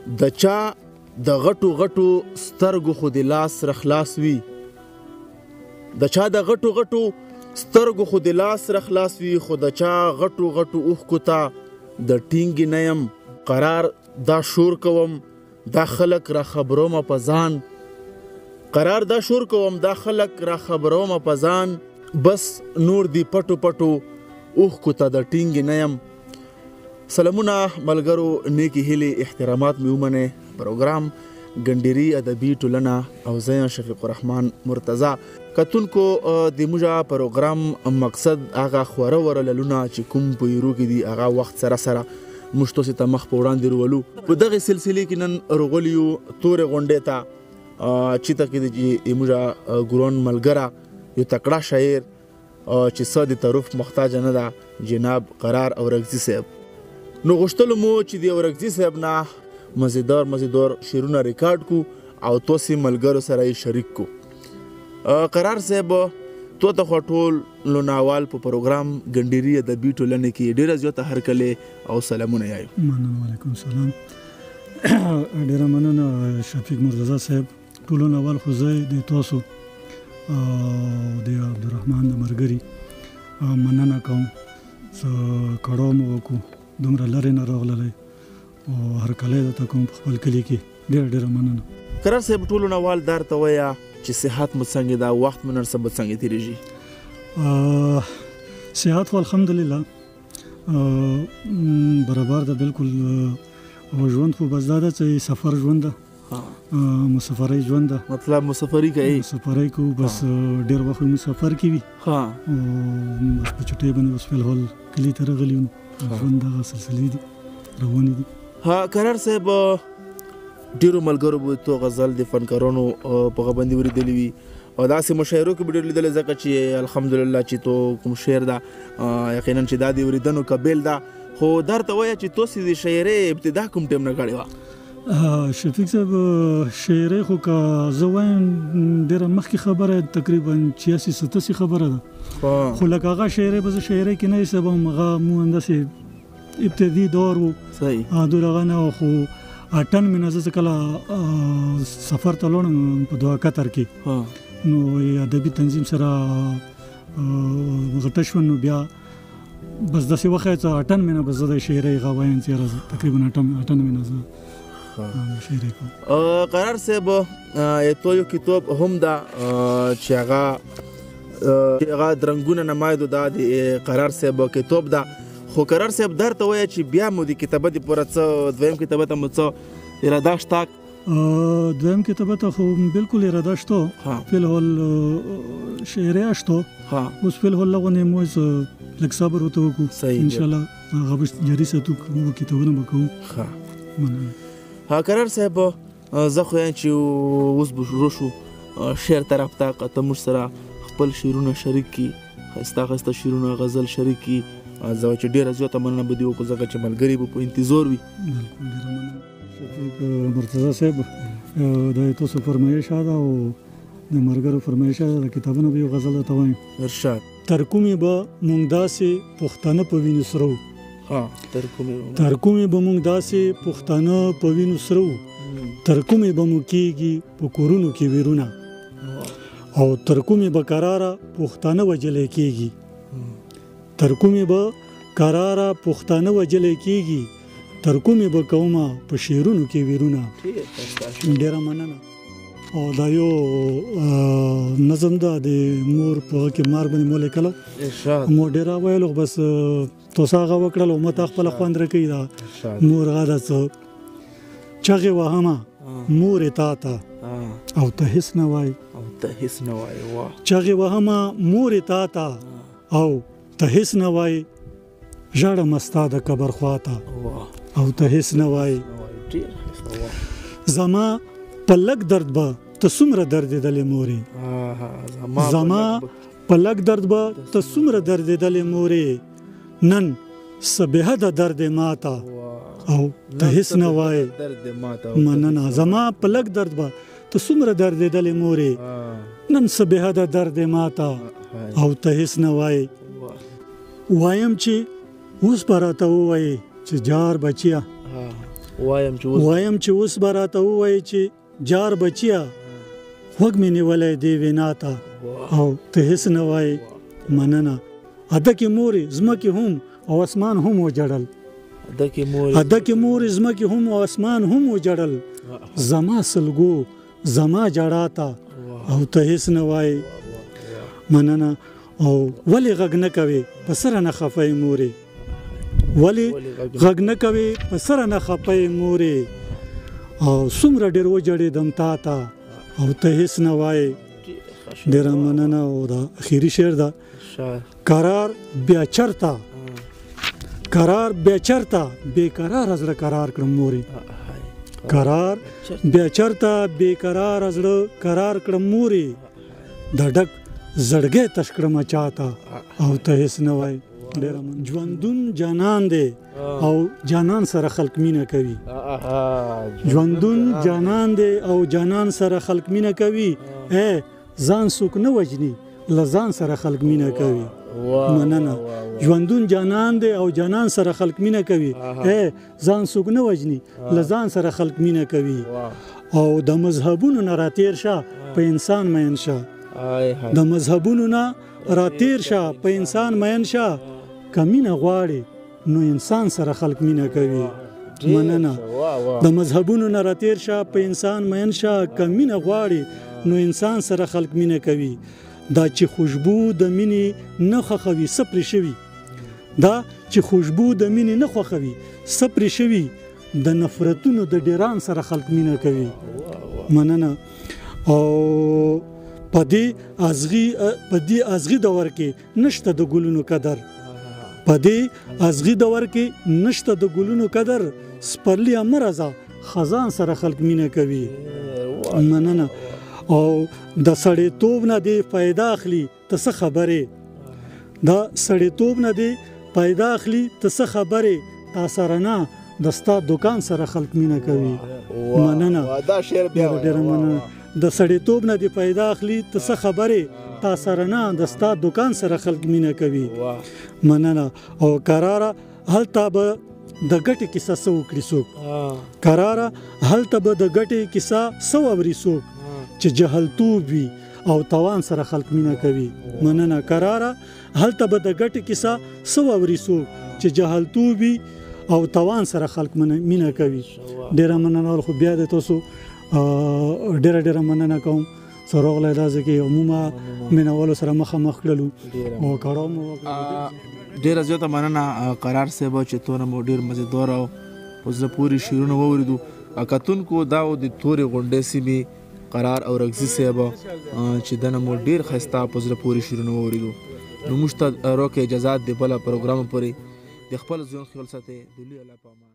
د چا د غټو غټو سترګو خو د لاس رخلاص وي د چا د غټو غټو سترګو خو د لاس رخلاص وي خو د چا غټو غټو اوښکو ته د ټینګې نه یم قرار دا شور کوم دا خلک را خبرومه په ځان قرار دا شور کوم دا خلک را خبرومه په ځان بس نور دی پټو پټو اوښکو ته د ټینګې نه یم سلامونه ملګرو نیکی هیلې احترامات مې ومنئ پروګرام ګنډيري ادبي ټولنه او زه شفیق الرحمن مرتضی کتونکو د موږ پروګرام مقصد هغه خوره ورللونه چې کوم په یورو کې دی هغه وخت سره سره موږ تاسو ته مخ په وړاندې ورولو په دغه سلسله کې نن رغلیو تورې غونډې ته چې ته کې د موږ ګورون ملګرا یو تکړه شاعر چې څه د تعارف محتاج نه ده جناب قرار اورکزي صاحب نو غوښتلو مو چې د اورکزي صاحب نه مزیدار شعرونه ریکارډ کو او تاسو ملګرو سره یې شریک کو قرار صاحب تو ته ټول لوناوال په پروګرام ګنډيري ادبي ټولنه کې ډیره زیاته هرکله او سلامونه یایو وعلیکم السلام ډیره مننه شفیق مرتضی صاحب ټول لوناوال خو زه د تاسو د عبدالرحمن د مرګري مننه کوم څه کړو مو وکړو دومره لرې نه راغللی او هرکلی درته کوم په خپل کلي کې ډېره مننه قرار صاحب ټولو نوال درته وایه چې صحت مو څنګه ده وخت مو نن سبا څنګه تېرېږي صحت خو الحمدلله برابر ده بالکل او ژوند خو بس دا ده چې سفر ژوند ده مسافرۍ ژوند ده مطلب مسافرۍ کوي مسافرۍ کوو بس ډېر وخت مسافر کې وي او بس په چټۍ باندې اوس فلحال کلي ته راغلي یو ژوند دغه سلسلې دي روانې دي قرار صاحب ډیرو ملګرو به تو غزل د فنکارانو په غبندې ورېدلې وي او داسې مشاعرو کې به ډېر لیدلی ځکه چې الحمدلله چې تو کوم شعر ده یقینا چې دا د اورېدنو قابل ده خو درته وایه چې تاسې د شاعرۍ ابتدا کوم ټیم نه کړې وه شفیق صاحب شاعرۍ خو که زه وایم ډېره مخکې خبره تقریبا 86-87 خبره ده خو لکه هغه شاعرۍ به زه شاعرۍ کې نه حسابوم هغه مو همداسې ابتدي دور و دور هغه نه خو اټن مې نه زه کله سفر ته لاړم په دوه قطر کې نو ادبي تنظیم سره غټه شوم نو بیا بس داسې وخت چې اټن مې نه بس زه د شاعرۍ هغه وایم چې تقریبا اټن مې نه زه قرار صاحب تو یو کتاب هم ده چې هغه درنګونه نمایدو دا د قرار صاحب کتاب ده خو قرار صاحب درته وایه چې بیا مو د کتابه دپاره څه دویم کتابه ته مو څه اراده شته دویم کتابه ته خو بالکل اراده شته فلحال شعرۍ شته اوس فلحال لغونې مو لږ صبر ورته وکړو انشاءالله هغه به جاري ساتو کتابونه به کوو قرار صاحب زه خو یم چې اوس به شروع شو شعر طرف ته که ته موږ سره خپل شعرونه شریک کړي ښایسته ښایسته شعرونه غزل شریک کړي زه چې ډېره زیاته مننه به دې وکړو ځکه چې ملګري به په انتظار وي بالکل ډېره مننه شفیق مرتضی صاحب دا تاسو فرمایش ده او د ملګرو فرمایش ده د کتابونو به یو غزل درته وایم ارشاد تر کومې به موږ داسې پښتانه په وینو سره تر کومې به موږ داسې پښتانه په وینو سره تر کومې به مو کېږي په کورونو کې ویرونه او تر کومې به قراره پښتانه وجلی کېږي تر کومې به قراره پښتانه وجلی کېږي تر کومې به کومه په شعرونو کې ویرونه ډېره مننه او دا یو نظم ده د مور په هغه کې مار باندې مو لیکلو مو ډېره ویلو بس تاسو هغه وکړل او ما ته خپله خوند راکوي دا مور هغه ده څه چغې وهمه مور تا ته او ته هېڅ نه وایې چغې وهمه مور تا ته او ته هېڅ نه وایې ژاړم ستا د قبر خواته او ته هېڅ نه وایې زما په لږ درد به ته څومره دردېدلې مورې زما په لږ درد به ته څومره دردېدلې مورې نن څه بېحده درد یې ماته او ته هېڅ نه وایې مننه زما په لږ درد به ته څومره دردېدلې مورې نن څه بېحده درد یې ماته او ته هېڅ نه وایې وایم چې اوس به راته ووایې چې جار بچیه وایم چې اوس به راته ووایي چې جار بچیا خوږ مې نیولی دی وینا ته او ته هېڅ نه وایې مننه. اده کې مورې ځمکې هم او اسمان هم وجړل، اده کې مورې ځمکې هم او اسمان هم وجړل، زما سلګو زما جړا ته او ته هېڅ نه وایې مننه. او ولې غږ نه کوې په سره نه خفه یې مورې، ولې غږ نه کوې په سره نه خفه یې مورې، او څومره ډېر وجړېدم تا ته او ته هېڅ نه وایې. ډېره مننه. او دا اخري شعر ده. قرار بیا چرته، قرار بیا چرته بېقراره زړه قرار کړم مورې، قرار بیا چرته بېقراره زړه قرار کړم مورې، د ډک زړګی تش کړمه چاته او ته هېڅ نه وایې. ژوندون جانان دی او جانان سره خلق مینه کوي، ژوندون جانان دی او جانان سره خلق مینه کوي، ځان څوک نه وجني له ځان سره خلق مینه کوي. مننه. ژوندون جانان دی او جانان سره خلق مینه کوي، ځان څوک نه وجني له ځان سره خلق مینه کوي. او د مذهبونو نه راتیر شه په انسان مین شه، د مذهبونو نه راتیر شه په انسان مین شه، که مینه غواړي نو انسان سره خلق مینه کوي. مننه. د مذهبونو نه راتیر شه په انسان مین شه، که مینه غواړي نو انسان سره خلق مینه کوي. دا چې خوشبو د مینې نه خوښوي څه پرې شوي، دا چې خوشبو د مینې نه خوښوي څه پرې شوي، د نفرتونو د ډیران سره خلق مینه کوي. مننه. او په دې ازغي دور کې نشته د ګلونو قدر، په دې ازغي دور کې نشته د ګلونو قدر، سپرلی امرزه خزان سره خلق مینه کوي. مننه. او د سړیتوب نه دی پیدا اخلي ته څه خبرې، د سړیتوب نه دی پیدا اخلي ته څه خبرې، تا سره نه د ستا دکان سره خلق مینه کوي. مننه. ډېره مننه. د سړیتوب نه دی پیدا اخلي ته څه خبرې، تا سره نه د ستا دکان سره خلق مینه کوي. مننه. او قراره هلته به د ګټې کیسه څه وکړي څوک، قراره هلته به د ګټې کیسه څه واوري څوک، چې جهلتوب وي او توان سره خلق مینه کوي. مننه. قراره هلته به د ګټې کیسه څه واوري څوک، چې جهلتوب وي او توان سره خلق مینه کوي. ډېره مننه. خو بیا د تاسو ډېره مننه کوم چې راغلی دا ځکه عموما مینهوالو سره مخامخ کړلو او کړاو مو وکړل. ډېره زیاته مننه قرار صاحب چې تونه مو ډېر مزیدار او په زړه پورې شعرونه واورېدو. کتونکو دا د تورې غونډۍ سیمې قرار او رګزي صاحب چې دنه مو ډېر ښایسته په زړه پورې شعرونه واورېدو. نو موږ ته راکړئ اجازات د بله پروګرام پورې د خپل ژوند خیال ساتئ. د لوی الله په امان.